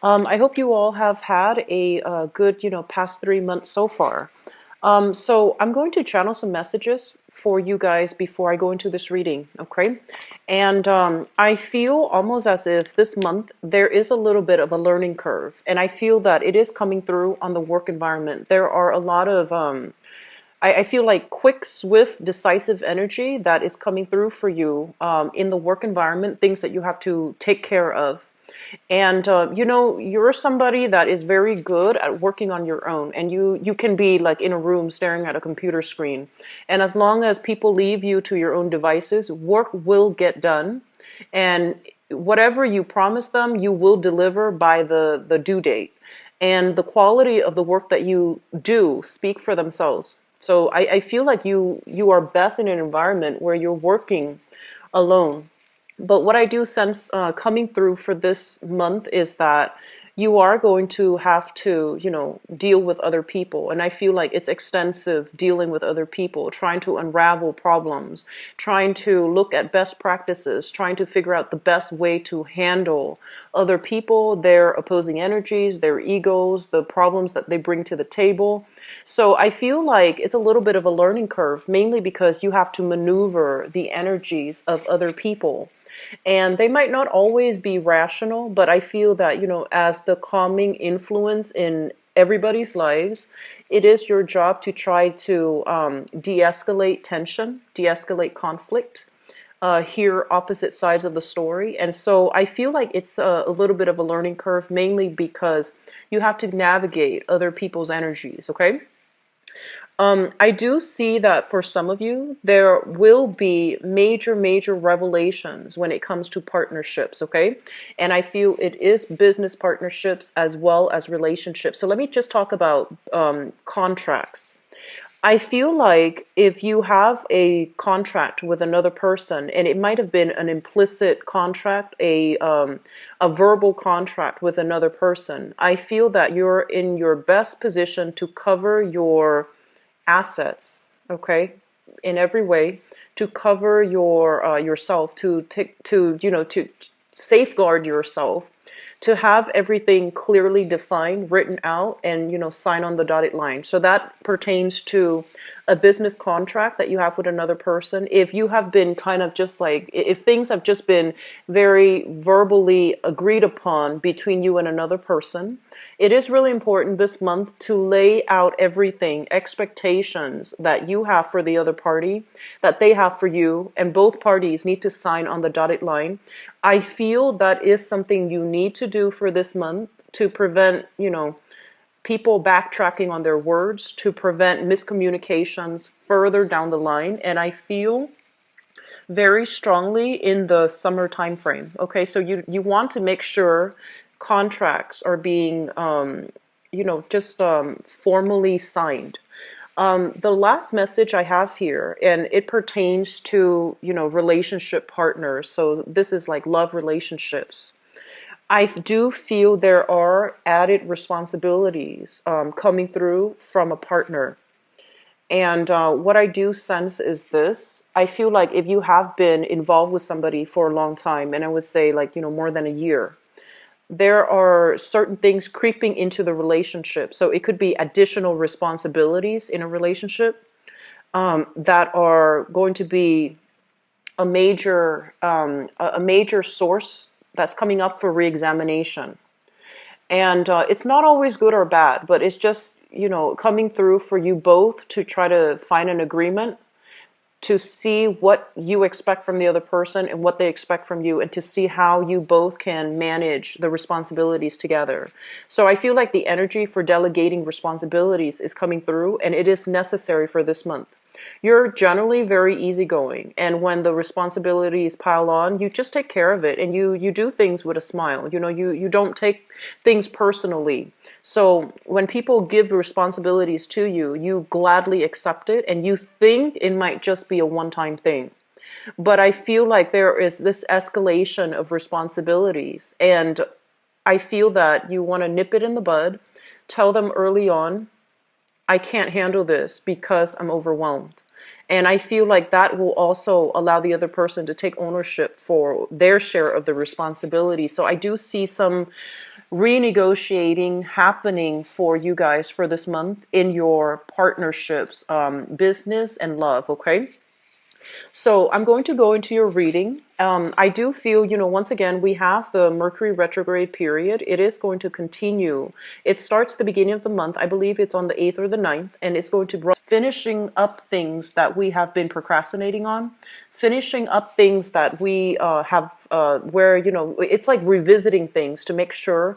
I hope you all have had a good, past 3 months so far. So I'm going to channel some messages for you guys before I go into this reading, okay? And I feel almost as if this month there is a little bit of a learning curve, and I feel that it is coming through on the work environment. There are a lot of I feel like quick, swift, decisive energy that is coming through for you in the work environment, things that you have to take care of. And you're somebody that is very good at working on your own, and you can be like in a room staring at a computer screen. And as long as people leave you to your own devices, work will get done. And whatever you promise them, you will deliver by the due date. And the quality of the work that you do speak for themselves. So I feel like you are best in an environment where you're working alone. But what I do sense coming through for this month is that you are going to have to, deal with other people. And I feel like it's extensive dealing with other people, trying to unravel problems, trying to look at best practices, trying to figure out the best way to handle other people, their opposing energies, their egos, the problems that they bring to the table. So I feel like it's a little bit of a learning curve, mainly because you have to maneuver the energies of other people. And they might not always be rational, but I feel that, as the calming influence in everybody's lives, it is your job to try to de escalate tension, de escalate conflict. Hear opposite sides of the story. And so I feel like it's a little bit of a learning curve, mainly because you have to navigate other people's energies, okay? I do see that for some of you, there will be major, major revelations when it comes to partnerships, okay? And I feel it is business partnerships as well as relationships. So let me just talk about contracts. I feel like if you have a contract with another person, and it might have been an implicit contract, a verbal contract with another person, I feel that you're in your best position to cover your assets, okay, in every way, to cover your yourself, to take to safeguard yourself, to have everything clearly defined, written out, and sign on the dotted line. So that pertains to a business contract that you have with another person. If you have been kind of just like, if things have just been very verbally agreed upon between you and another person, it is really important this month to lay out everything, expectations that you have for the other party, that they have for you, and both parties need to sign on the dotted line. I feel that is something you need to do for this month to prevent, people backtracking on their words, to prevent miscommunications further down the line. And I feel very strongly in the summer time frame. Okay, so you want to make sure contracts are being just formally signed. The last message I have here, and it pertains to relationship partners. So this is like love relationships. I do feel there are added responsibilities coming through from a partner. And what I do sense is this. I feel like if you have been involved with somebody for a long time, and I would say like, more than a year, there are certain things creeping into the relationship. So it could be additional responsibilities in a relationship that are going to be a major source that's coming up for reexamination. And it's not always good or bad, but it's just, coming through for you both to try to find an agreement, to see what you expect from the other person and what they expect from you, and to see how you both can manage the responsibilities together. So I feel like the energy for delegating responsibilities is coming through, and it is necessary for this month. You're generally very easygoing, and when the responsibilities pile on, you just take care of it, and you do things with a smile. You don't take things personally. So when people give responsibilities to you, you gladly accept it, and you think it might just be a one-time thing. But I feel like there is this escalation of responsibilities, and I feel that you want to nip it in the bud, tell them early on, I can't handle this because I'm overwhelmed. And I feel like that will also allow the other person to take ownership for their share of the responsibility. So I do see some renegotiating happening for you guys for this month in your partnerships, business and love, okay? So I'm going to go into your reading. I do feel, once again, we have the Mercury retrograde period. It is going to continue. It starts the beginning of the month. I believe it's on the 8th or the 9th, and it's going to be finishing up things that we have been procrastinating on, finishing up things that we have, where, it's like revisiting things to make sure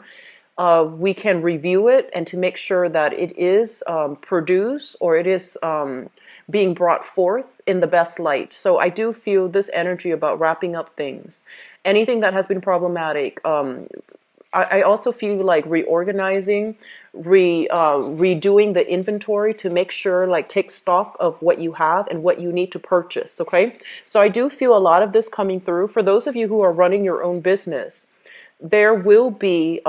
we can review it and to make sure that it is produced, or it is being brought forth in the best light. So I do feel this energy about wrapping up things. Anything that has been problematic. I also feel like reorganizing, redoing the inventory to make sure, like, take stock of what you have and what you need to purchase, okay? So I do feel a lot of this coming through. For those of you who are running your own business, there will be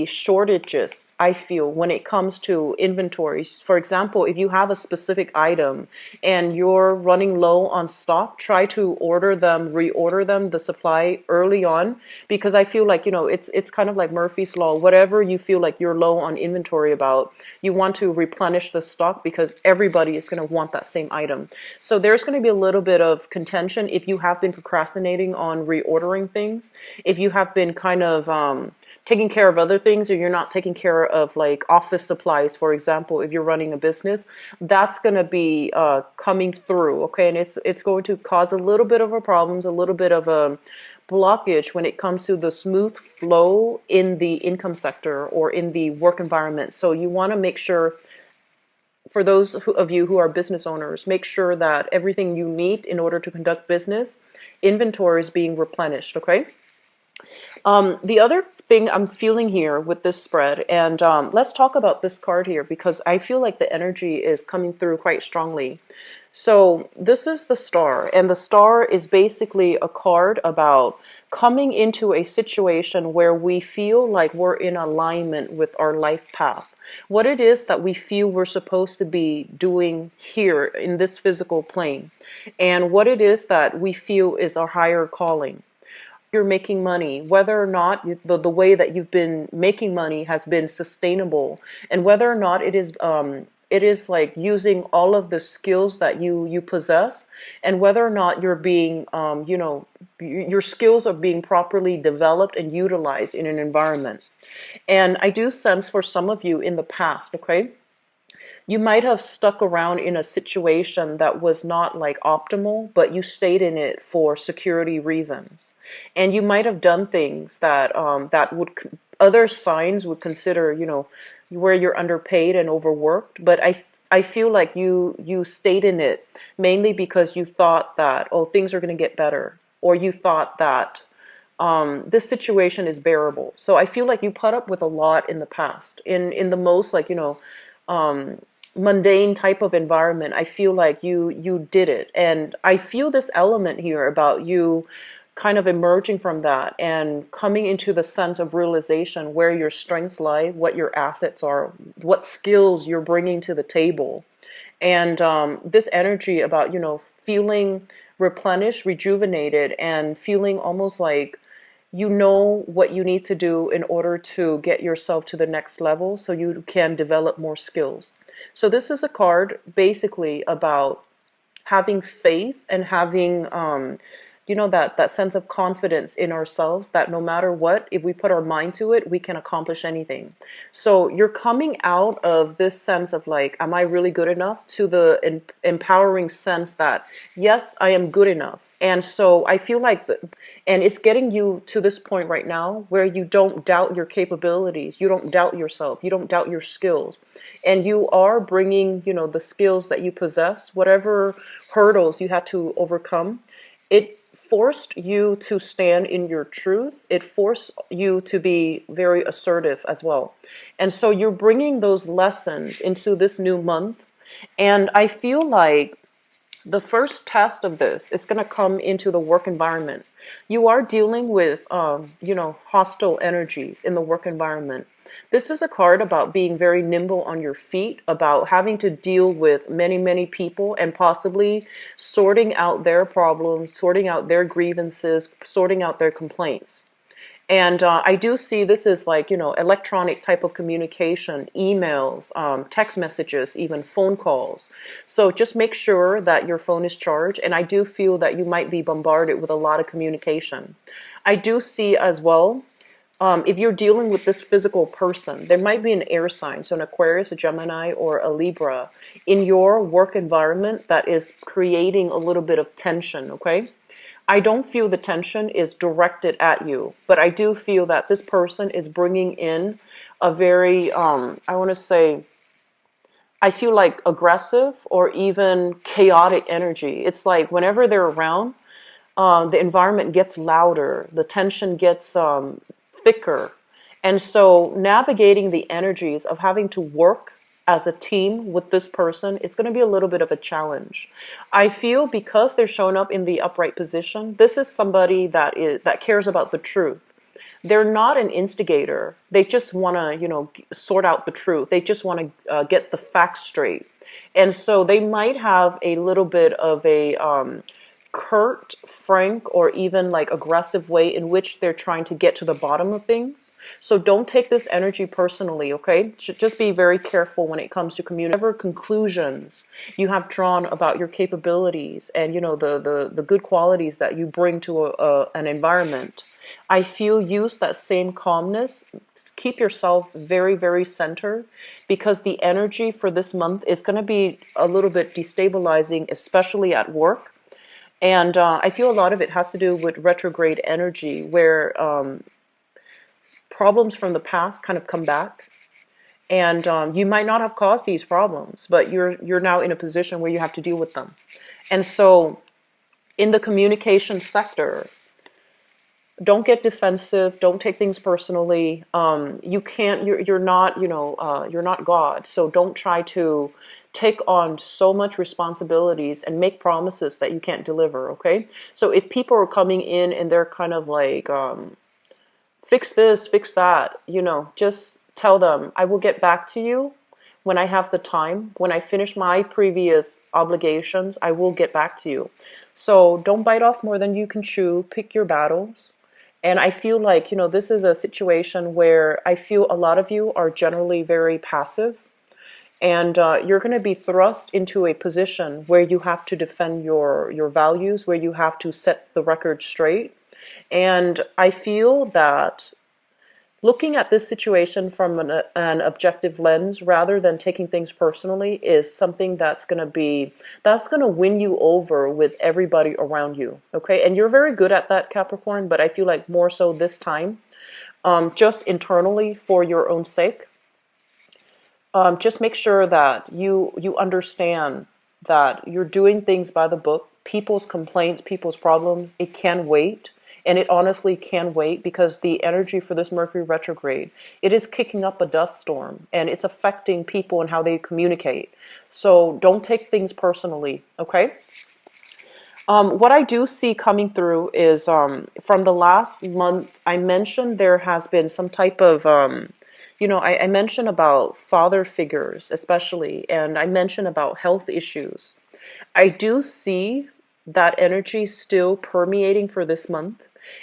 shortages, I feel, when it comes to inventories. For example, if you have a specific item and you're running low on stock, try to reorder them, the supply early on, because I feel like, it's kind of like Murphy's Law. Whatever you feel like you're low on inventory about, you want to replenish the stock because everybody is going to want that same item. So there's going to be a little bit of contention if you have been procrastinating on reordering things, if you have been kind of taking care of other things, or you're not taking care of like office supplies, for example. If you're running a business, that's going to be coming through, okay? And it's going to cause a little bit of a problems, a little bit of a blockage when it comes to the smooth flow in the income sector or in the work environment. So you want to make sure, for those of you who are business owners, make sure that everything you need in order to conduct business, inventory is being replenished, okay? The other thing I'm feeling here with this spread, and let's talk about this card here, because I feel like the energy is coming through quite strongly. So this is the Star, and the Star is basically a card about coming into a situation where we feel like we're in alignment with our life path. What it is that we feel we're supposed to be doing here in this physical plane, and what it is that we feel is our higher calling. You're making money, whether or not the way that you've been making money has been sustainable, and whether or not it is like using all of the skills that you possess, and whether or not you're being your skills are being properly developed and utilized in an environment. And I do sense for some of you in the past, okay, you might have stuck around in a situation that was not like optimal, but you stayed in it for security reasons. And you might have done things that other signs would consider, where you're underpaid and overworked. But I feel like you stayed in it mainly because you thought that, oh, things are going to get better, or you thought that this situation is bearable. So I feel like you put up with a lot in the past, in the most, like, mundane type of environment. I feel like you did it, and I feel this element here about you kind of emerging from that and coming into the sense of realization where your strengths lie, what your assets are, what skills you're bringing to the table. And this energy about, feeling replenished, rejuvenated, and feeling almost like you know what you need to do in order to get yourself to the next level so you can develop more skills. So this is a card basically about having faith and having that sense of confidence in ourselves, that no matter what, if we put our mind to it, we can accomplish anything. So you're coming out of this sense of like, am I really good enough, to the empowering sense that, yes, I am good enough. And so I feel like, and it's getting you to this point right now where you don't doubt your capabilities, you don't doubt yourself, you don't doubt your skills, and you are bringing, the skills that you possess, whatever hurdles you had to overcome. It forced you to stand in your truth. It forced you to be very assertive as well. And so you're bringing those lessons into this new month. And I feel like the first test of this is going to come into the work environment. You are dealing with, hostile energies in the work environment. This is a card about being very nimble on your feet, about having to deal with many, many people and possibly sorting out their problems, sorting out their grievances, sorting out their complaints. And I do see this is like, electronic type of communication, emails, text messages, even phone calls. So just make sure that your phone is charged. And I do feel that you might be bombarded with a lot of communication. I do see as well, if you're dealing with this physical person, there might be an air sign, so an Aquarius, a Gemini, or a Libra in your work environment that is creating a little bit of tension, okay? I don't feel the tension is directed at you, but I do feel that this person is bringing in a very, I want to say, I feel like aggressive or even chaotic energy. It's like whenever they're around, the environment gets louder, the tension gets thicker. And so navigating the energies of having to work as a team with this person is going to be a little bit of a challenge. I feel because they're showing up in the upright position, this is somebody that cares about the truth. They're not an instigator. They just want to, sort out the truth. They just want to get the facts straight. And so they might have a little bit of a curt, frank, or even like aggressive way in which they're trying to get to the bottom of things. So don't take this energy personally, okay? Just be very careful when it comes to communicating. Whatever conclusions you have drawn about your capabilities and the good qualities that you bring to an environment, I feel use that same calmness. Keep yourself very, very centered because the energy for this month is going to be a little bit destabilizing, especially at work. And I feel a lot of it has to do with retrograde energy, where problems from the past kind of come back. And you might not have caused these problems, but you're now in a position where you have to deal with them. And so in the communication sector, don't get defensive. Don't take things personally. You can't. You're not. You're not God. So don't try to take on so much responsibilities and make promises that you can't deliver. Okay. So if people are coming in and they're kind of like, fix this, fix that. Just tell them I will get back to you when I have the time. When I finish my previous obligations, I will get back to you. So don't bite off more than you can chew. Pick your battles. And I feel like, this is a situation where I feel a lot of you are generally very passive. And you're going to be thrust into a position where you have to defend your values, where you have to set the record straight. And I feel that looking at this situation from an objective lens rather than taking things personally is something that's going to win you over with everybody around you. Okay. And you're very good at that, Capricorn, but I feel like more so this time, just internally for your own sake. Just make sure that you understand that you're doing things by the book. People's complaints, people's problems, it can wait. And it honestly can wait because the energy for this Mercury retrograde, it is kicking up a dust storm and it's affecting people and how they communicate. So don't take things personally, okay? What I do see coming through is from the last month, I mentioned there has been some type of, I mentioned about father figures especially, and I mentioned about health issues. I do see that energy still permeating for this month.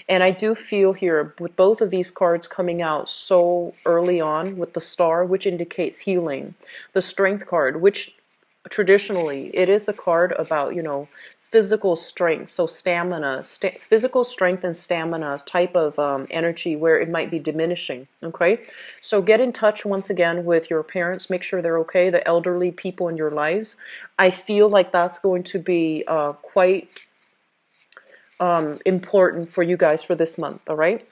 And I do feel here with both of these cards coming out so early on with the star, which indicates healing, the strength card, which traditionally it is a card about, physical strength, so stamina, physical strength and stamina type of energy where it might be diminishing. Okay, so get in touch once again with your parents, make sure they're okay, the elderly people in your lives. I feel like that's going to be quite important for you guys for this month. All right.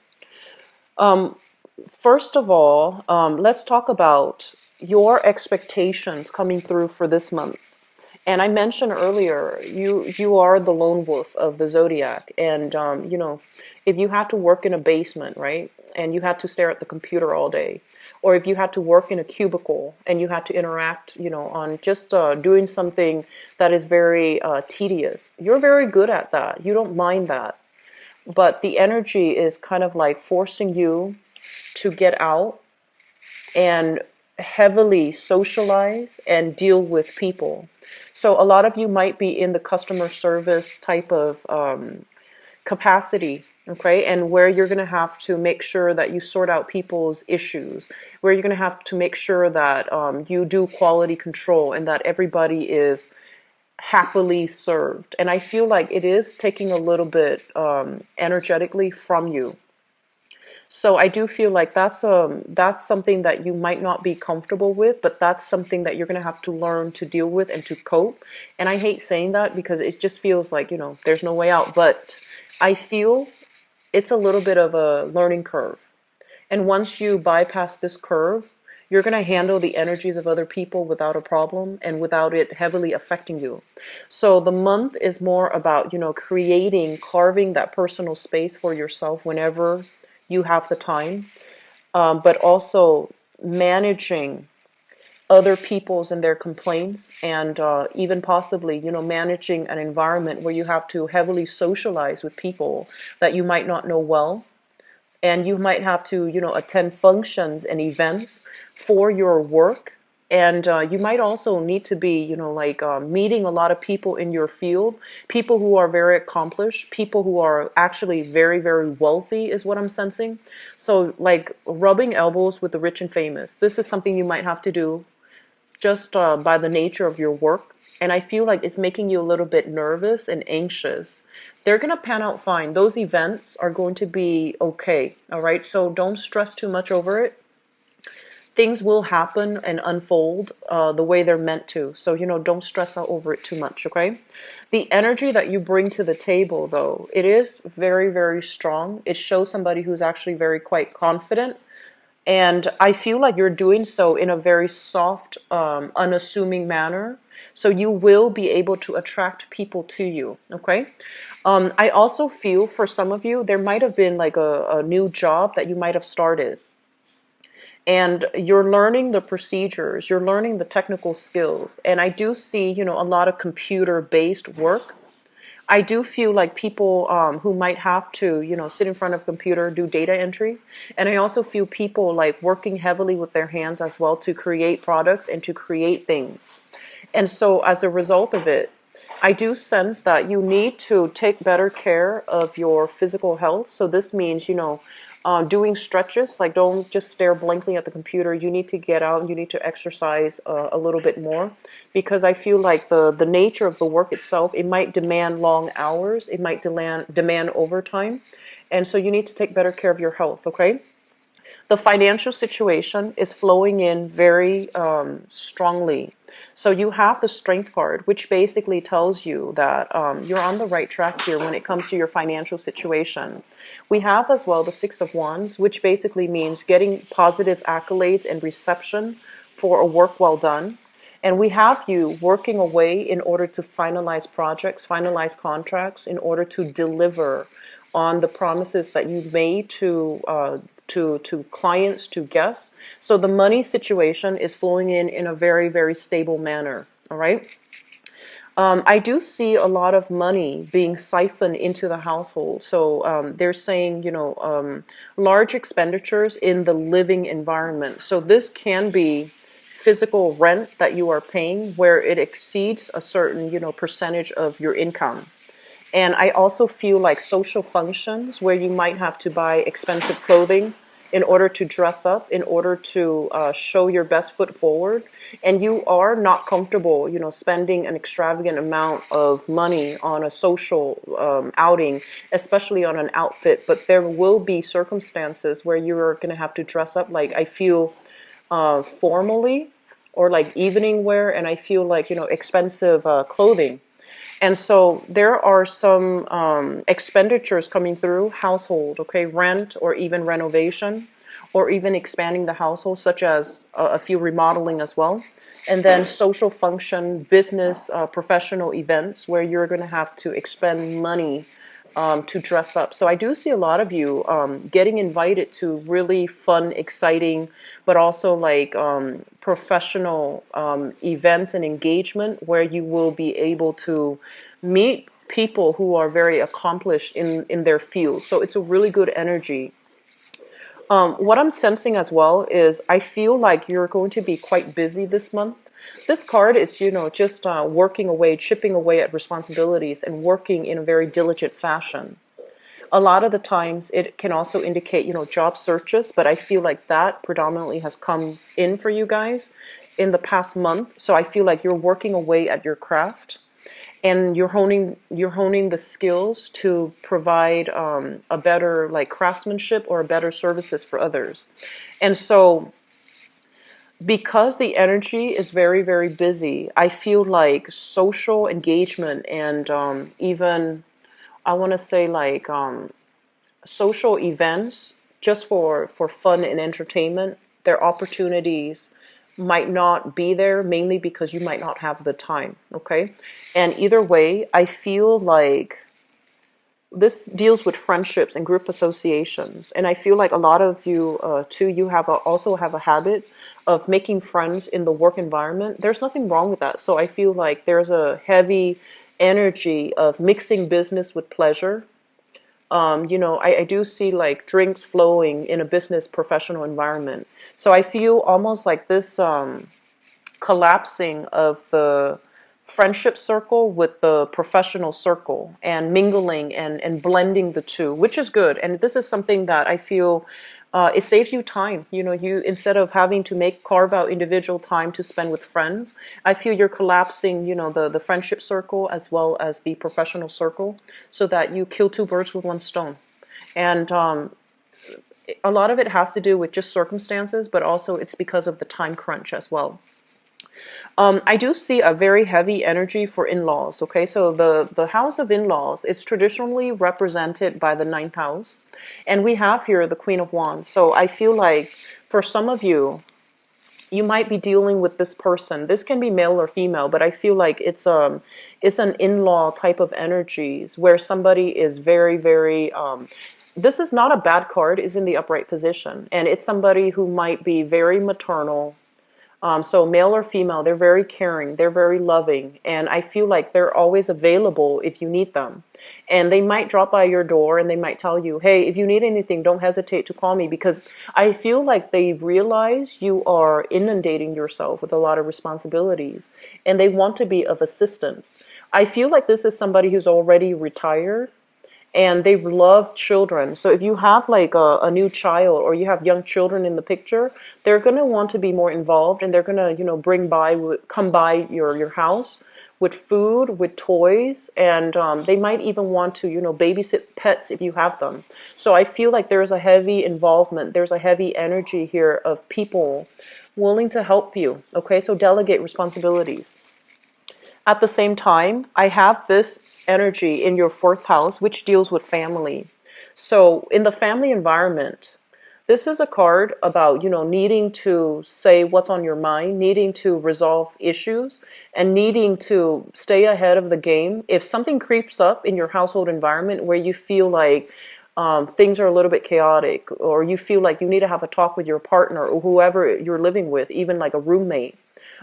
First of all, let's talk about your expectations coming through for this month. And I mentioned earlier, you are the lone wolf of the zodiac, and if you had to work in a basement, right, and you had to stare at the computer all day, or if you had to work in a cubicle and you had to interact, on just doing something that is very tedious, you're very good at that. You don't mind that, but the energy is kind of like forcing you to get out and heavily socialize and deal with people. So a lot of you might be in the customer service type of capacity, Okay, and where you're going to have to make sure that you sort out people's issues, where you're going to have to make sure that you do quality control and that everybody is happily served. And I feel like it is taking a little bit energetically from you. So I do feel like that's something that you might not be comfortable with, but that's something that you're going to have to learn to deal with and to cope. And I hate saying that because it just feels like, there's no way out, but I feel it's a little bit of a learning curve. And once you bypass this curve, you're going to handle the energies of other people without a problem and without it heavily affecting you. So the month is more about, carving that personal space for yourself whenever you have the time, but also managing other people's and their complaints, and even possibly, managing an environment where you have to heavily socialize with people that you might not know well, and you might have to, attend functions and events for your work. And you might also need to be, meeting a lot of people in your field, people who are very accomplished, people who are actually very, very wealthy is what I'm sensing. So like rubbing elbows with the rich and famous. This is something you might have to do just by the nature of your work. And I feel like it's making you a little bit nervous and anxious. They're going to pan out fine. Those events are going to be okay. All right. So don't stress too much over it. Things will happen and unfold the way they're meant to. So, don't stress out over it too much. Okay. The energy that you bring to the table, though, it is very, very strong. It shows somebody who's actually very quite confident. And I feel like you're doing so in a very soft, unassuming manner. So you will be able to attract people to you, okay? I also feel for some of you, there might have been like a new job that you might have started. And you're learning the procedures, you're learning the technical skills. And I do see, a lot of computer-based work. I do feel like people who might have to, sit in front of a computer, do data entry. And I also feel people like working heavily with their hands as well to create products and to create things. And so as a result of it, I do sense that you need to take better care of your physical health. So this means, doing stretches, like don't just stare blankly at the computer. You need to get out and you need to exercise a little bit more, because I feel like the nature of the work itself, it might demand long hours, it might demand overtime. And so you need to take better care of your health, okay? The financial situation is flowing in very strongly. So you have the Strength card, which basically tells you that you're on the right track here when it comes to your financial situation. We have as well the Six of Wands, which basically means getting positive accolades and reception for a work well done. And we have you working away in order to finalize projects, finalize contracts, in order to deliver on the promises that you've made to clients, to guests. So the money situation is flowing in a very, very stable manner. All right. I do see a lot of money being siphoned into the household. So they're saying, large expenditures in the living environment. So this can be physical rent that you are paying where it exceeds a certain, percentage of your income. And I also feel like social functions where you might have to buy expensive clothing in order to dress up, in order to show your best foot forward. And you are not comfortable, spending an extravagant amount of money on a social outing, especially on an outfit. But there will be circumstances where you're going to have to dress up, like I feel formally, or like evening wear, and I feel like, expensive clothing. And so there are some expenditures coming through household, okay, rent or even renovation or even expanding the household, such as a few remodeling as well. And then social function, business, professional events where you're going to have to expend money to dress up. So I do see a lot of you getting invited to really fun, exciting, but also like professional events and engagement where you will be able to meet people who are very accomplished in their field. So it's a really good energy. What I'm sensing as well is I feel like you're going to be quite busy this month. This card is, just working away, chipping away at responsibilities and working in a very diligent fashion. A lot of the times it can also indicate, job searches, but I feel like that predominantly has come in for you guys in the past month. So I feel like you're working away at your craft, and you're honing the skills to provide a better like craftsmanship or a better services for others. And so because the energy is very, very busy, I feel like social engagement and even I want to say like social events just for fun and entertainment, their opportunities might not be there, mainly because you might not have the time. Okay. And either way, I feel like this deals with friendships and group associations, and I feel like a lot of you too, you also have a habit of making friends in the work environment. There's nothing wrong with that. So I feel like there's a heavy energy of mixing business with pleasure. I do see like drinks flowing in a business professional environment. So I feel almost like this collapsing of the friendship circle with the professional circle and mingling and blending the two, which is good. And this is something that I feel it saves you time. You instead of having to carve out individual time to spend with friends, I feel you're collapsing, the friendship circle as well as the professional circle, so that you kill two birds with one stone. And a lot of it has to do with just circumstances, but also it's because of the time crunch as well. I do see a very heavy energy for in-laws. Okay, so the house of in-laws is traditionally represented by the ninth house, and we have here the Queen of Wands. So I feel like for some of you, you might be dealing with this person. This can be male or female, but I feel like it's an in-law type of energies where somebody is very, very this is not a bad card, is in the upright position, and it's somebody who might be very maternal. So male or female, they're very caring, they're very loving, and I feel like they're always available if you need them. And they might drop by your door and they might tell you, hey, if you need anything, don't hesitate to call me, because I feel like they realize you are inundating yourself with a lot of responsibilities and they want to be of assistance. I feel like this is somebody who's already retired and they love children. So if you have like a new child or you have young children in the picture, they're going to want to be more involved, and they're going to, come by your house with food, with toys, and they might even want to, babysit pets if you have them. So I feel like there's a heavy involvement. There's a heavy energy here of people willing to help you. Okay, so delegate responsibilities. At the same time, I have this energy in your fourth house, which deals with family. So in the family environment, this is a card about, needing to say what's on your mind, needing to resolve issues, and needing to stay ahead of the game. If something creeps up in your household environment where you feel like things are a little bit chaotic, or you feel like you need to have a talk with your partner or whoever you're living with, even like a roommate,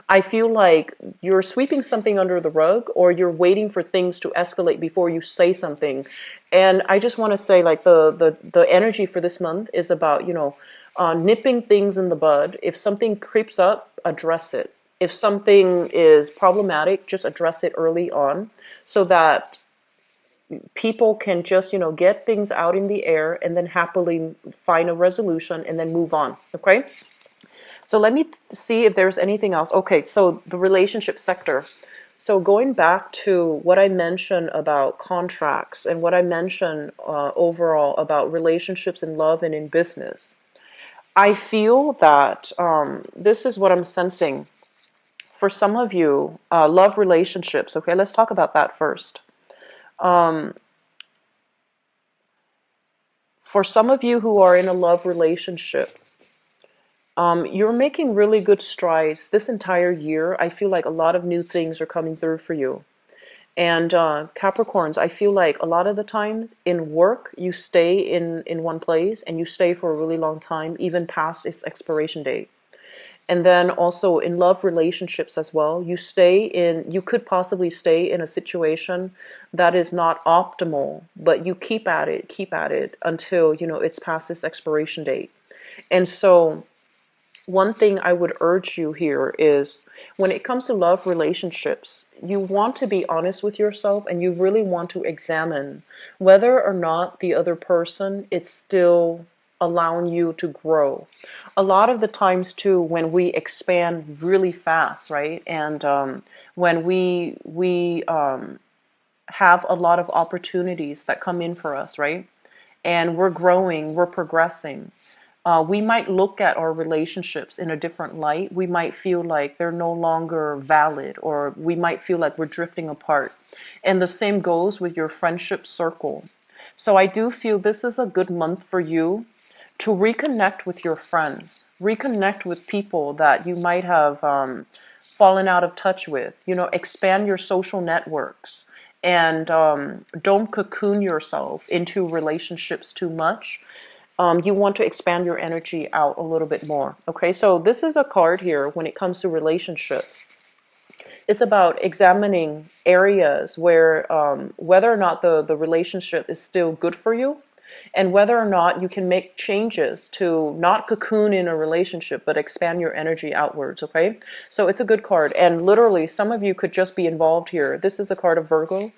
I feel like you're sweeping something under the rug, or you're waiting for things to escalate before you say something. And I just want to say, like, the energy for this month is about, nipping things in the bud. If something creeps up, address it. If something is problematic, just address it early on, so that people can just, get things out in the air and then happily find a resolution and then move on. Okay? So let me see if there's anything else. Okay, so the relationship sector. So going back to what I mentioned about contracts and what I mentioned overall about relationships in love and in business, I feel that this is what I'm sensing. For some of you, love relationships. Okay, let's talk about that first. For some of you who are in a love relationship, you're making really good strides this entire year. I feel like a lot of new things are coming through for you. And Capricorns, I feel like a lot of the times in work, you stay in one place and you stay for a really long time, even past its expiration date. And then also in love relationships as well, you could possibly stay in a situation that is not optimal, but you keep at it until, it's past its expiration date. And so one thing I would urge you here is when it comes to love relationships, you want to be honest with yourself and you really want to examine whether or not the other person is still allowing you to grow. A lot of the times too, when we expand really fast, right? And when we have a lot of opportunities that come in for us, right? And we're growing, we're progressing. We might look at our relationships in a different light. We might feel like they're no longer valid, or we might feel like we're drifting apart. And the same goes with your friendship circle. So I do feel this is a good month for you to reconnect with your friends, reconnect with people that you might have fallen out of touch with. You know, expand your social networks and don't cocoon yourself into relationships too much. You want to expand your energy out a little bit more. Okay, so this is a card here when it comes to relationships. It's about examining areas where whether or not the relationship is still good for you, and whether or not you can make changes to not cocoon in a relationship but expand your energy outwards. Okay, so it's a good card, and literally some of you could just be involved here. This is a card of Virgo.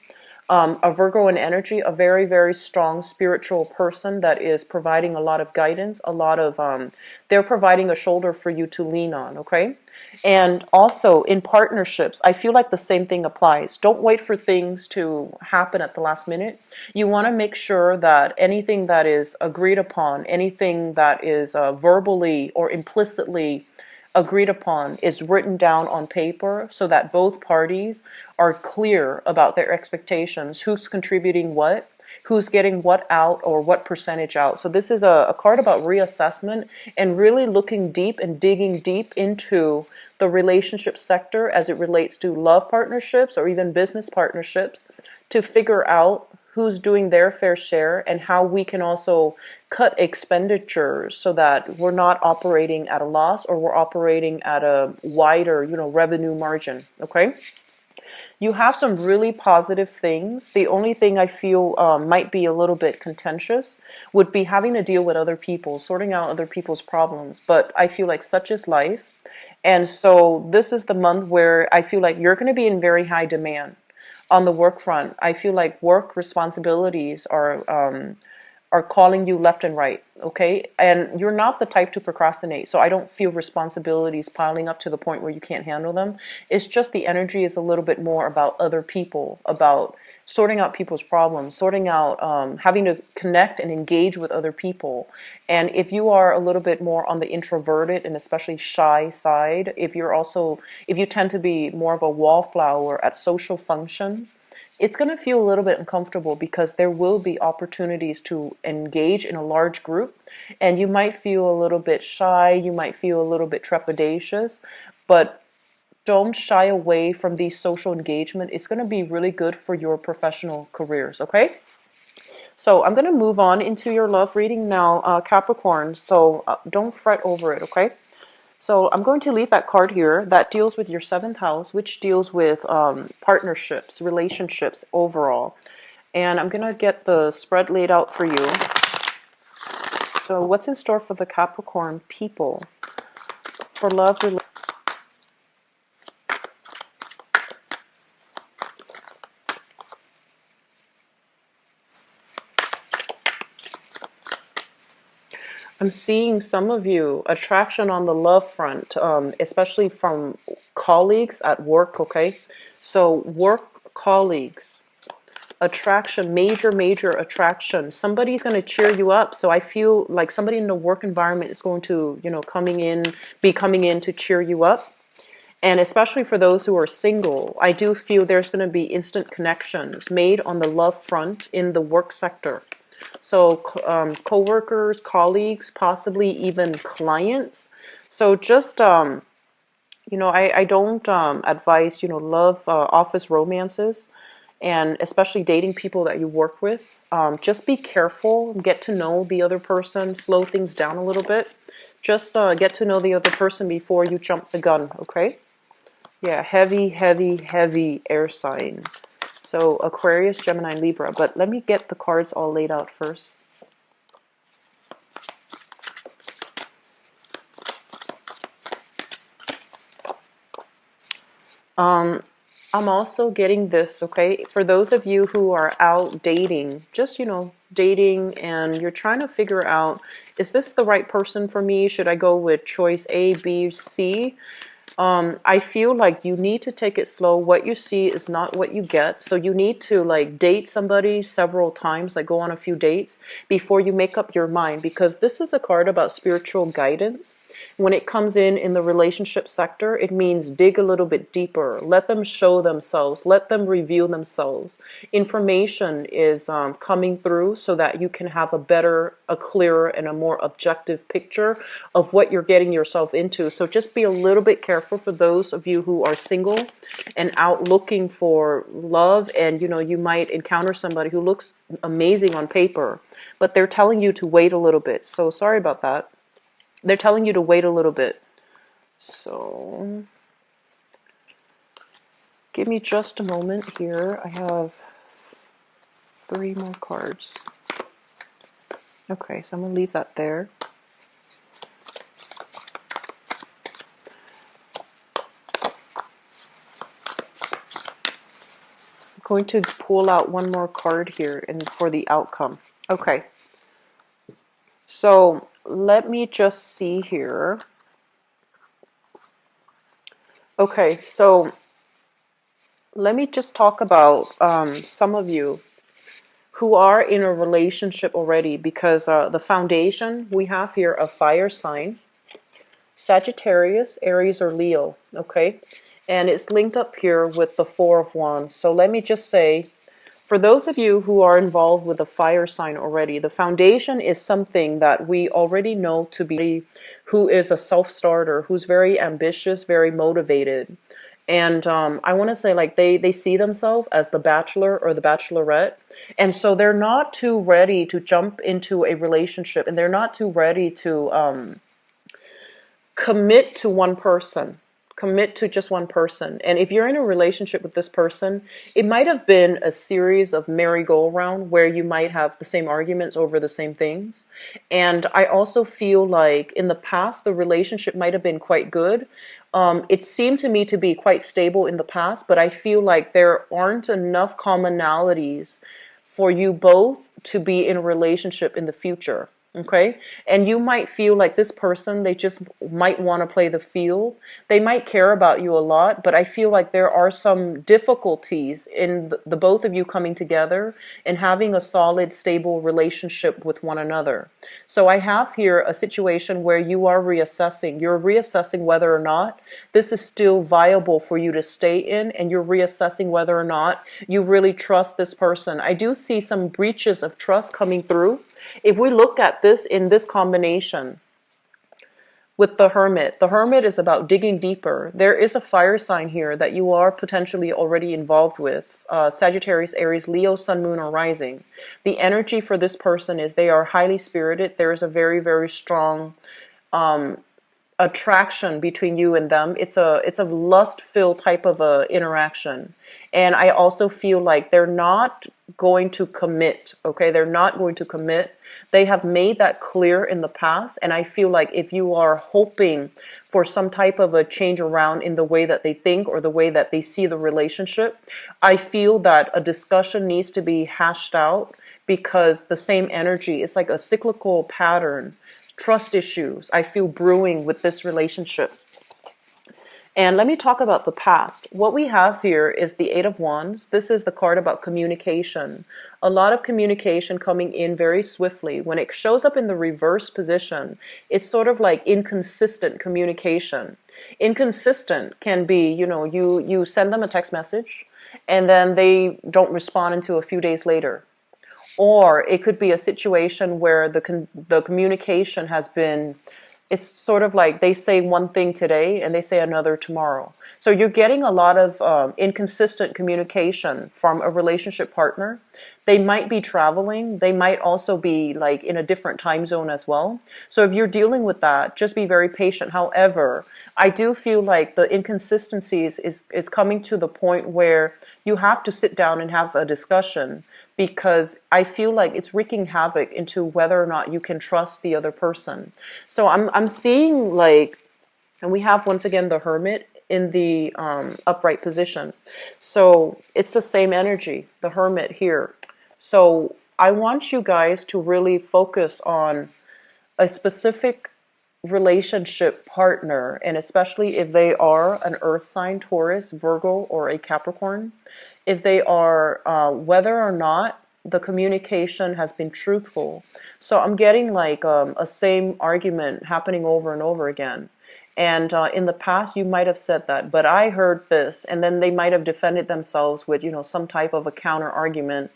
A Virgo in energy, a very, very strong spiritual person that is providing a lot of guidance, a lot of, they're providing a shoulder for you to lean on, okay? And also in partnerships, I feel like the same thing applies. Don't wait for things to happen at the last minute. You want to make sure that anything that is agreed upon, anything that is verbally or implicitly agreed upon is written down on paper so that both parties are clear about their expectations, who's contributing what, who's getting what out or what percentage out. So this is a card about reassessment and really looking deep and digging deep into the relationship sector as it relates to love partnerships or even business partnerships to figure out who's doing their fair share and how we can also cut expenditures so that we're not operating at a loss or we're operating at a wider, revenue margin. Okay. You have some really positive things. The only thing I feel might be a little bit contentious would be having to deal with other people, sorting out other people's problems. But I feel like such is life. And so this is the month where I feel like you're going to be in very high demand. On the work front, I feel like work responsibilities are calling you left and right, okay? And you're not the type to procrastinate, so I don't feel responsibilities piling up to the point where you can't handle them. It's just the energy is a little bit more about other people, about sorting out people's problems, sorting out, having to connect and engage with other people. And if you are a little bit more on the introverted and especially shy side, if you tend to be more of a wallflower at social functions, it's going to feel a little bit uncomfortable because there will be opportunities to engage in a large group and you might feel a little bit shy, you might feel a little bit trepidatious, but don't shy away from these social engagement. It's going to be really good for your professional careers, okay? So I'm going to move on into your love reading now, Capricorn, so don't fret over it, okay? So I'm going to leave that card here that deals with your 7th house, which deals with partnerships, relationships overall. And I'm going to get the spread laid out for you. So what's in store for the Capricorn people? For love, I'm seeing some of you, attraction on the love front, especially from colleagues at work, okay? So work colleagues, attraction, major attraction. Somebody's going to cheer you up. So I feel like somebody in the work environment is going to, be coming in to cheer you up. And especially for those who are single, I do feel there's going to be instant connections made on the love front in the work sector. So co-workers, colleagues, possibly even clients. So just, I don't advise, love office romances and especially dating people that you work with. Just be careful, get to know the other person, slow things down a little bit. Just get to know the other person before you jump the gun, okay? Yeah, heavy air sign. So Aquarius, Gemini, Libra. But let me get the cards all laid out first. Um, I'm also getting this, okay? For those of you who are out dating, just, dating, and you're trying to figure out, is this the right person for me? Should I go with choice A, B, C? I feel like you need to take it slow. What you see is not what you get. So you need to like date somebody several times, like go on a few dates before you make up your mind, because this is a card about spiritual guidance. When it comes in the relationship sector, it means dig a little bit deeper. Let them show themselves. Let them reveal themselves. Information is coming through so that you can have a clearer, and a more objective picture of what you're getting yourself into. So just be a little bit careful for those of you who are single and out looking for love. And, you might encounter somebody who looks amazing on paper, but they're telling you to wait a little bit. So sorry about that. They're telling you to wait a little bit. So give me just a moment here. I have 3 more cards. Okay, so I'm going to leave that there. I'm going to pull out one more card here and for the outcome. Okay. So let me just see here. Okay, so let me just talk about some of you who are in a relationship already, because the foundation we have here, a fire sign, Sagittarius, Aries, or Leo, okay? And it's linked up here with the Four of Wands. So let me just say, for those of you who are involved with a fire sign already, the foundation is something that we already know to be who is a self-starter, who's very ambitious, very motivated. And I want to say, like, they see themselves as the bachelor or the bachelorette. And so they're not too ready to jump into a relationship, and they're not too ready to commit to one person, commit to just one person. And if you're in a relationship with this person, it might have been a series of merry-go-round where you might have the same arguments over the same things. And I also feel like in the past, the relationship might have been quite good. It seemed to me to be quite stable in the past, but I feel like there aren't enough commonalities for you both to be in a relationship in the future. Okay. And you might feel like this person, they just might want to play the field. They might care about you a lot, but I feel like there are some difficulties in the both of you coming together and having a solid, stable relationship with one another. So I have here a situation where you are reassessing. You're reassessing whether or not this is still viable for you to stay in, and you're reassessing whether or not you really trust this person. I do see some breaches of trust coming through. If we look at this in this combination with the Hermit is about digging deeper. There is a fire sign here that you are potentially already involved with. Sagittarius, Aries, Leo, Sun, Moon, or Rising. The energy for this person is they are highly spirited. There is a very, very strong attraction between you and them. It's a lust-filled type of a interaction. And I also feel like they're not going to commit, okay? They're not going to commit. They have made that clear in the past, and I feel like if you are hoping for some type of a change around in the way that they think or the way that they see the relationship, I feel that a discussion needs to be hashed out, because the same energy is like a cyclical pattern. Trust issues I feel brewing with this relationship. And let me talk about the past. What we have here is the Eight of Wands. This is the card about communication. A lot of communication coming in very swiftly. When it shows up in the reverse position, it's sort of like inconsistent communication. Inconsistent can be, you send them a text message and then they don't respond until a few days later. Or it could be a situation where the communication has been, it's sort of like they say one thing today and they say another tomorrow. So you're getting a lot of inconsistent communication from a relationship partner. They might be traveling. They might also be like in a different time zone as well. So if you're dealing with that, just be very patient. However, I do feel like the inconsistencies is coming to the point where you have to sit down and have a discussion, because I feel like it's wreaking havoc into whether or not you can trust the other person. So I'm seeing like, and we have once again the Hermit. in the upright position. So it's the same energy, the Hermit here. So I want you guys to really focus on a specific relationship partner, and especially if they are an earth sign, Taurus, Virgo, or a Capricorn, if they are, whether or not the communication has been truthful. So I'm getting like a same argument happening over and over again. And in the past, you might have said that, but I heard this, and then they might have defended themselves with, some type of a counter argument.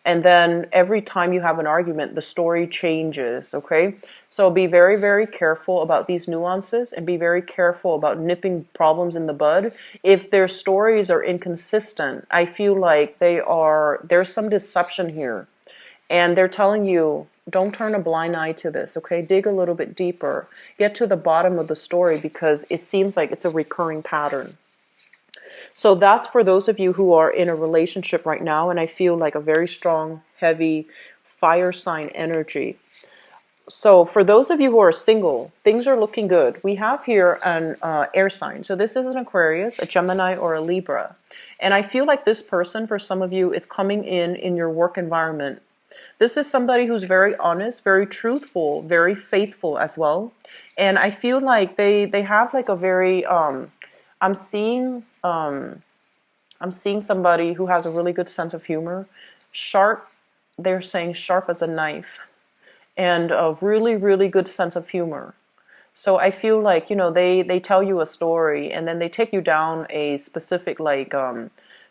And then every time you have an argument, the story changes, okay? So be very, very careful about these nuances and be very careful about nipping problems in the bud. If their stories are inconsistent, I feel like there's some deception here. And they're telling you, don't turn a blind eye to this, okay? Dig a little bit deeper. Get to the bottom of the story because it seems like it's a recurring pattern. So that's for those of you who are in a relationship right now, and I feel like a very strong, heavy fire sign energy. So for those of you who are single, things are looking good. We have here an air sign. So this is an Aquarius, a Gemini, or a Libra. And I feel like this person, for some of you, is coming in your work environment. This is somebody who's very honest, very truthful, very faithful as well. And I feel like they have like a very I'm seeing somebody who has a really good sense of humor, sharp. They're saying sharp as a knife, and a really, really good sense of humor. So I feel like they tell you a story, and then they take you down a specific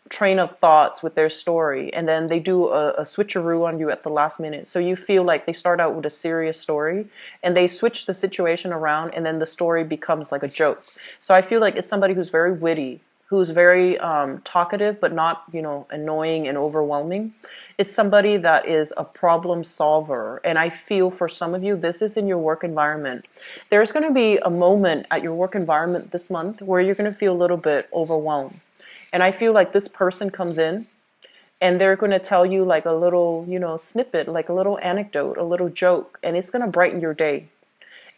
train of thoughts with their story, and then they do a switcheroo on you at the last minute. So you feel like they start out with a serious story, and they switch the situation around, and then the story becomes like a joke. So I feel like it's somebody who's very witty, who's very talkative, but not, annoying and overwhelming. It's somebody that is a problem solver. And I feel for some of you, this is in your work environment. There's going to be a moment at your work environment this month where you're going to feel a little bit overwhelmed. And I feel like this person comes in and they're going to tell you like a little, snippet, like a little anecdote, a little joke, and it's going to brighten your day.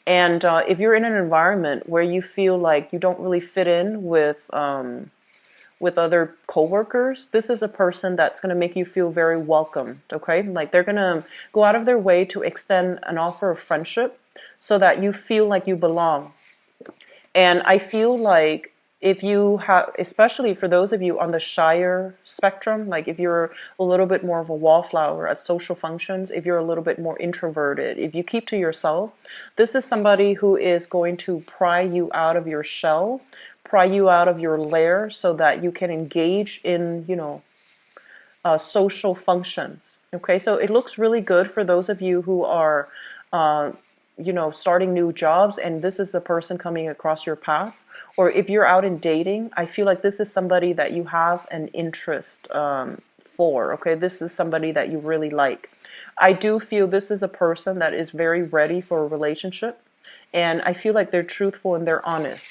And if you're in an environment where you feel like you don't really fit in with other coworkers, this is a person that's going to make you feel very welcomed, okay? Like they're going to go out of their way to extend an offer of friendship so that you feel like you belong. And I feel like if you have, especially for those of you on the shyer spectrum, like if you're a little bit more of a wallflower at social functions, if you're a little bit more introverted, if you keep to yourself, this is somebody who is going to pry you out of your shell, pry you out of your lair so that you can engage in, social functions. Okay, so it looks really good for those of you who are, starting new jobs, and this is the person coming across your path. Or if you're out in dating, I feel like this is somebody that you have an interest for, okay? This is somebody that you really like. I do feel this is a person that is very ready for a relationship, and I feel like they're truthful and they're honest.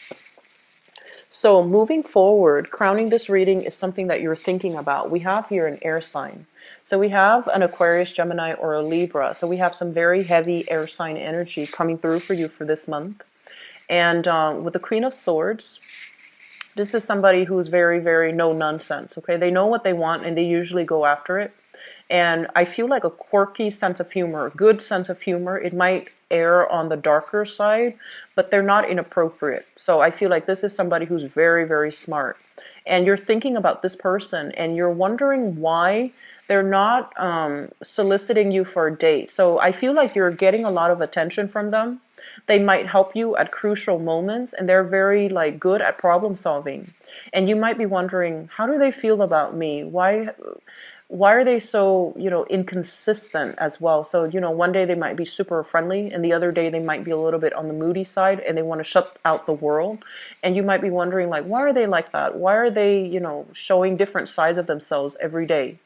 So moving forward, crowning this reading is something that you're thinking about. We have here an air sign. So we have an Aquarius, Gemini, or a Libra. So we have some very heavy air sign energy coming through for you for this month. And with the Queen of Swords, this is somebody who's very, very no nonsense, okay? They know what they want and they usually go after it. And I feel like a quirky sense of humor, good sense of humor. It might err on the darker side, but they're not inappropriate. So I feel like this is somebody who's very, very smart. And you're thinking about this person and you're wondering why they're not soliciting you for a date. So I feel like you're getting a lot of attention from them. They might help you at crucial moments, and they're very good at problem solving. And you might be wondering, how do they feel about me? Why are they so, inconsistent as well? So, one day they might be super friendly, and the other day they might be a little bit on the moody side, and they want to shut out the world. And you might be wondering, why are they like that? Why are they, showing different sides of themselves every day?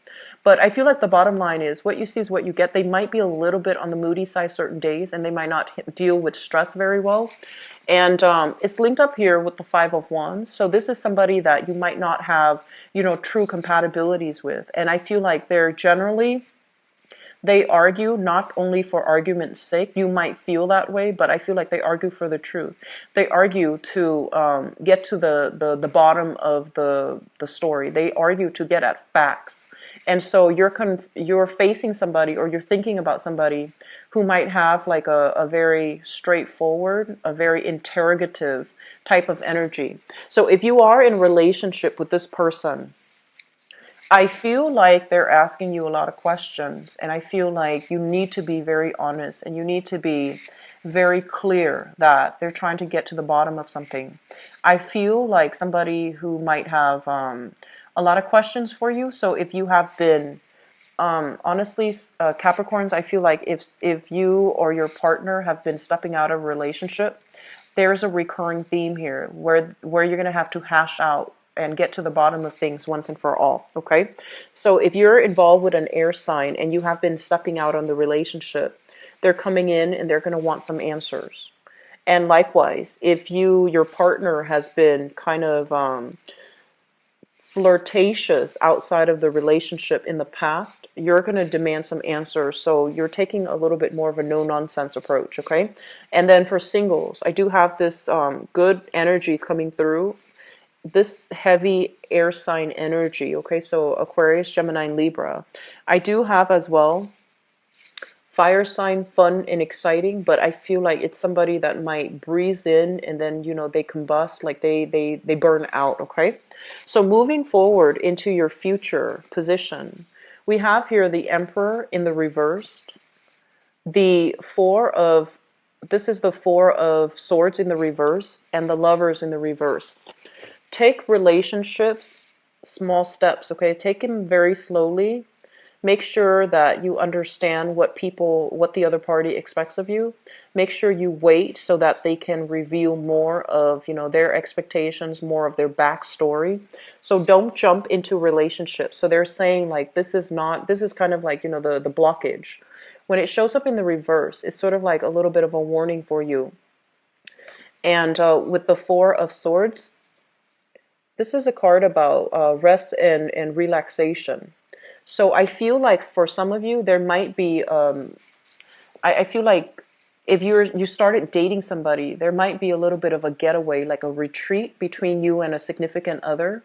But I feel like the bottom line is what you see is what you get. They might be a little bit on the moody side certain days, and they might not deal with stress very well. And it's linked up here with the Five of Wands. So this is somebody that you might not have, true compatibilities with. And I feel like they're generally They argue not only for argument's sake. You might feel that way, but I feel like they argue for the truth. They argue to get to the bottom of the story. They argue to get at facts. And so you're facing somebody, or you're thinking about somebody who might have like a very straightforward, a very interrogative type of energy. So if you are in a relationship with this person, I feel like they're asking you a lot of questions, and I feel like you need to be very honest, and you need to be very clear that they're trying to get to the bottom of something. I feel like somebody who might have a lot of questions for you. So if you have been, honestly, Capricorns, I feel like if you or your partner have been stepping out of a relationship, there's a recurring theme here where you're going to have to hash out and get to the bottom of things once and for all. Okay, so if you're involved with an air sign and you have been stepping out on the relationship, they're coming in and they're going to want some answers. And likewise, if your partner has been kind of flirtatious outside of the relationship in the past, you're going to demand some answers. So you're taking a little bit more of a no nonsense approach. Okay, and then for singles, I do have this good energies coming through, this heavy air sign energy. Okay, so Aquarius, Gemini, and Libra. I do have as well fire sign, fun and exciting, but I feel like it's somebody that might breeze in and then, they combust, like they burn out. Okay, so moving forward into your future position, we have here the Emperor in the reversed, the four of this is the Four of Swords in the reverse, and the Lovers in the reverse. Take relationships small steps. Okay, take them very slowly. Make sure that you understand what the other party expects of you. Make sure you wait so that they can reveal more of, their expectations, more of their backstory. So don't jump into relationships. So they're saying like, this is kind of like, the blockage. When it shows up in the reverse, it's sort of like a little bit of a warning for you. And with the Four of Swords, this is a card about rest and relaxation. So I feel like for some of you, there might be, I feel like if you started dating somebody, there might be a little bit of a getaway, like a retreat between you and a significant other.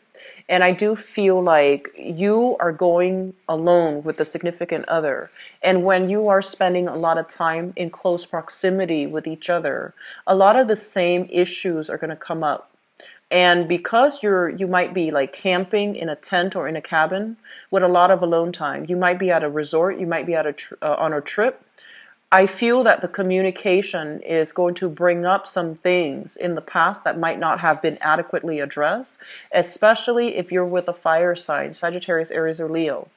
And I do feel like you are going alone with the significant other. And when you are spending a lot of time in close proximity with each other, a lot of the same issues are going to come up. And because you might be like camping in a tent or in a cabin with a lot of alone time, you might be at a resort, you might be at on a trip. I feel that the communication is going to bring up some things in the past that might not have been adequately addressed, especially if you're with a fire sign, Sagittarius, Aries, or Leo.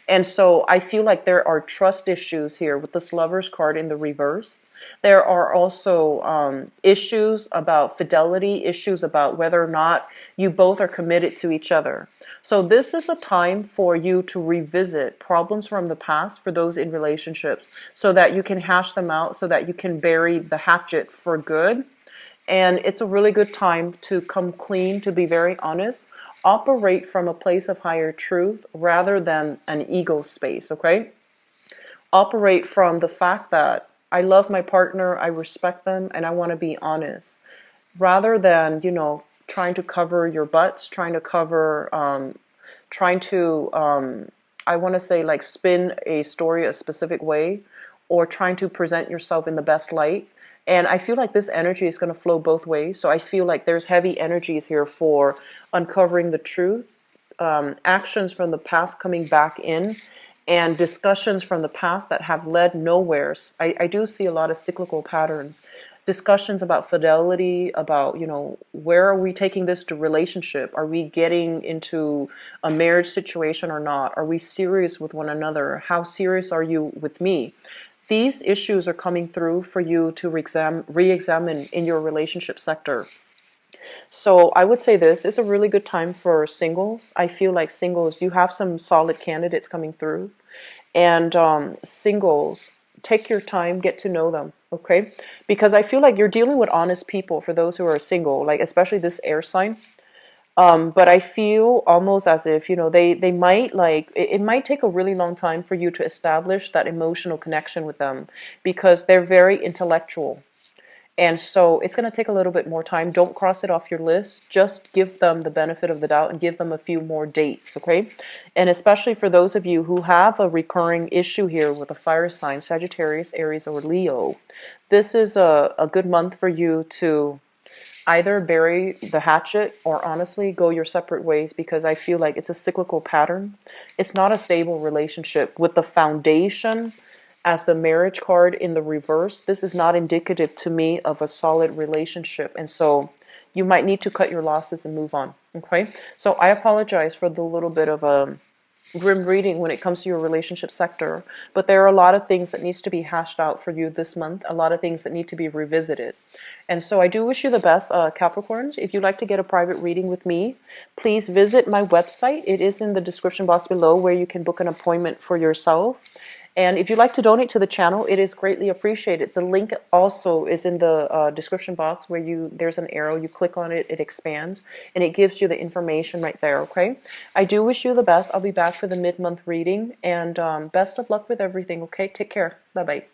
And so I feel like there are trust issues here with this Lovers card in the reverse. There are also issues about fidelity, issues about whether or not you both are committed to each other. So this is a time for you to revisit problems from the past for those in relationships so that you can hash them out, so that you can bury the hatchet for good. And it's a really good time to come clean, to be very honest. Operate from a place of higher truth rather than an ego space, okay? Operate from the fact that I love my partner, I respect them, and I want to be honest. Rather than, trying to cover your butts, trying to cover, I want to say like spin a story a specific way, or trying to present yourself in the best light. And I feel like this energy is going to flow both ways. So I feel like there's heavy energies here for uncovering the truth, actions from the past coming back in, and discussions from the past that have led nowhere. I do see a lot of cyclical patterns. Discussions about fidelity, about, where are we taking this to relationship? Are we getting into a marriage situation or not? Are we serious with one another? How serious are you with me? These issues are coming through for you to re-examine in your relationship sector. So I would say this is a really good time for singles. I feel like singles, you have some solid candidates coming through. And singles, take your time, get to know them, okay? Because I feel like you're dealing with honest people for those who are single, like especially this air sign. But I feel almost as if, they might like, it might take a really long time for you to establish that emotional connection with them because they're very intellectual. And so it's going to take a little bit more time. Don't cross it off your list. Just give them the benefit of the doubt and give them a few more dates, okay? And especially for those of you who have a recurring issue here with a fire sign, Sagittarius, Aries, or Leo, this is a good month for you to either bury the hatchet or honestly go your separate ways, because I feel like it's a cyclical pattern. It's not a stable relationship. With the foundation as the marriage card in the reverse, this is not indicative to me of a solid relationship. And so you might need to cut your losses and move on. Okay? So I apologize for the little bit of a grim reading when it comes to your relationship sector, but there are a lot of things that needs to be hashed out for you this month, a lot of things that need to be revisited. And so I do wish you the best, Capricorns. If you'd like to get a private reading with me, please visit my website. It is in the description box below where you can book an appointment for yourself. And if you'd like to donate to the channel, it is greatly appreciated. The link also is in the description box where there's an arrow. You click on it, it expands, and it gives you the information right there, okay? I do wish you the best. I'll be back for the mid-month reading, and best of luck with everything, okay? Take care. Bye-bye.